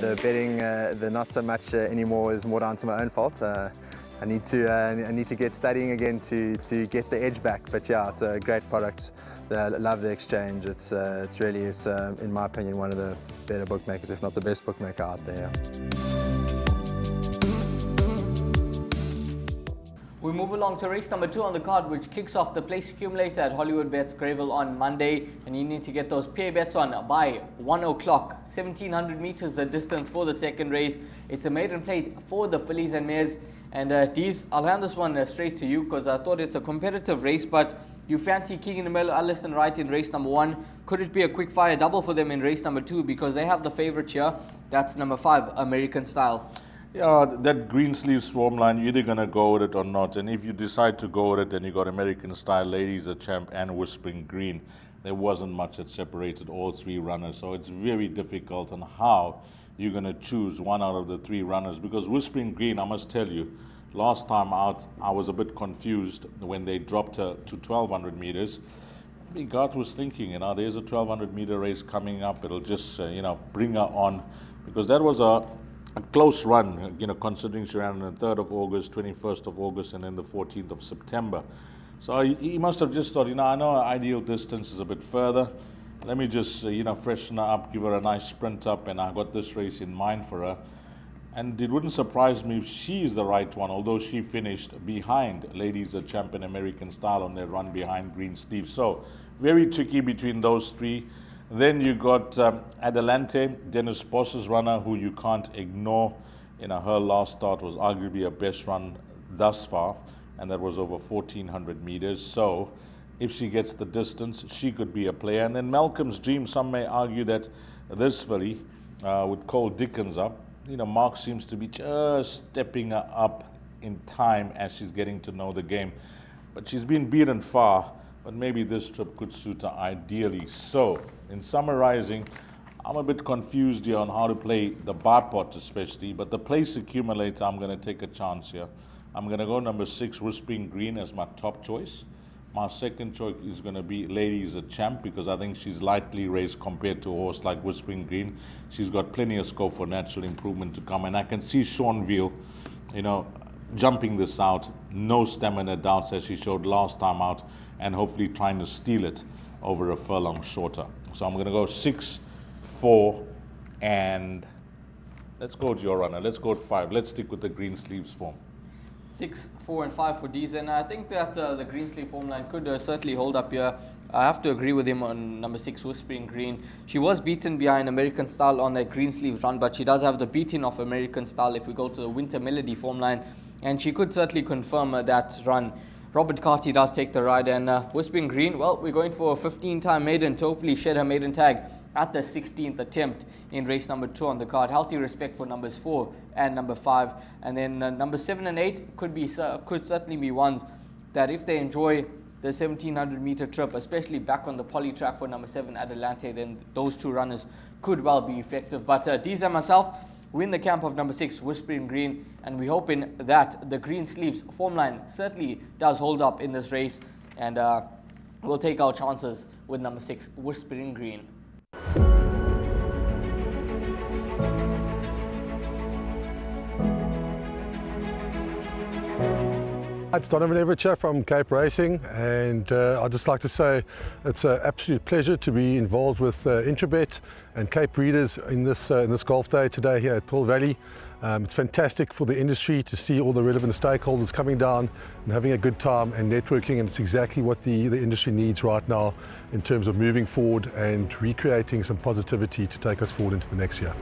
the betting, the not so much anymore, is more down to my own fault. I need to get studying again to get the edge back. But yeah, it's a great product. I love the exchange. It's really, in my opinion, one of the better bookmakers, if not the best bookmaker out there. We move along to race number 2 on the card, which kicks off the place accumulator at Hollywoodbets Greyville on Monday, and you need to get those pair bets on by 1 o'clock. 1,700 meters the distance for the second race. It's a maiden plate for the fillies and mares. And Dees, I'll hand this one straight to you because I thought it's a competitive race, but you fancy King in the Middle, Allison Wright in race number 1. Could it be a quick fire double for them in race number 2? Because they have the favorite here. That's number 5, American Style. Yeah, that green sleeve swarm line, you're either going to go with it or not. And if you decide to go with it, then you got American Style, Ladies a Champ, and Whispering Green. There wasn't much that separated all 3 runners. So it's very difficult on how you're going to choose one out of the 3 runners. Because Whispering Green, I must tell you, last time out, I was a bit confused when they dropped her to 1,200 meters. God was thinking, there's a 1,200 meter race coming up. It'll just, bring her on. Because that was a close run, considering she ran on the 3rd of August, 21st of August, and then the 14th of September. So he must have just thought, I know our ideal distance is a bit further. Let me just, freshen her up, give her a nice sprint up, and I got this race in mind for her. And it wouldn't surprise me if she is the right one, although she finished behind Ladies a Champ and American Style on their run behind Green Sleeve. So very tricky between those 3. Then you got Adelante, Dennis Boss's runner, who you can't ignore. Her last start was arguably her best run thus far, and that was over 1,400 meters. So if she gets the distance, she could be a player. And then Malcolm's Dream, some may argue that this filly, with Cole Dickens up, Mark seems to be just stepping her up in time as she's getting to know the game. But she's been beaten far. But maybe this trip could suit her ideally. So, in summarizing, I'm a bit confused here on how to play the bar pot especially, but the place accumulator, I'm going to take a chance here. I'm going to go number 6, Whispering Green, as my top choice. My second choice is going to be Ladies a Champ, because I think she's lightly raced compared to a horse like Whispering Green. She's got plenty of scope for natural improvement to come, and I can see Sean Veal, jumping this out, no stamina doubts as she showed last time out, and hopefully trying to steal it over a furlong shorter. So I'm going to go 6, 4, and let's go to your runner. Let's go to 5. Let's stick with the green sleeves form. 6, 4, and 5 for Dees, and I think that the green sleeve form line could certainly hold up here. I have to agree with him on number 6, Whispering Green. She was beaten behind American Style on that green sleeves run, but she does have the beating of American Style if we go to the Winter Melody form line, and she could certainly confirm that run. Robert Carty does take the ride, and Whispering Green, well, we're going for a 15-time maiden to hopefully shed her maiden tag at the 16th attempt in race number 2 on the card. Healthy respect for numbers 4 and number 5, and then number 7 and 8 could certainly be ones that, if they enjoy the 1,700 meter trip, especially back on the poly track for number 7 Adelante, then those 2 runners could well be effective. But Dees and myself, we're in the camp of number 6, Whispering Green, and we're hoping that the green sleeves form line certainly does hold up in this race, and we'll take our chances with number 6, Whispering Green. It's Donovan Everett from Cape Racing, and I'd just like to say it's an absolute pleasure to be involved with Intrabet and Cape Breeders in this golf day today here at Pearl Valley. It's fantastic for the industry to see all the relevant stakeholders coming down and having a good time and networking, and it's exactly what the industry needs right now in terms of moving forward and recreating some positivity to take us forward into the next year.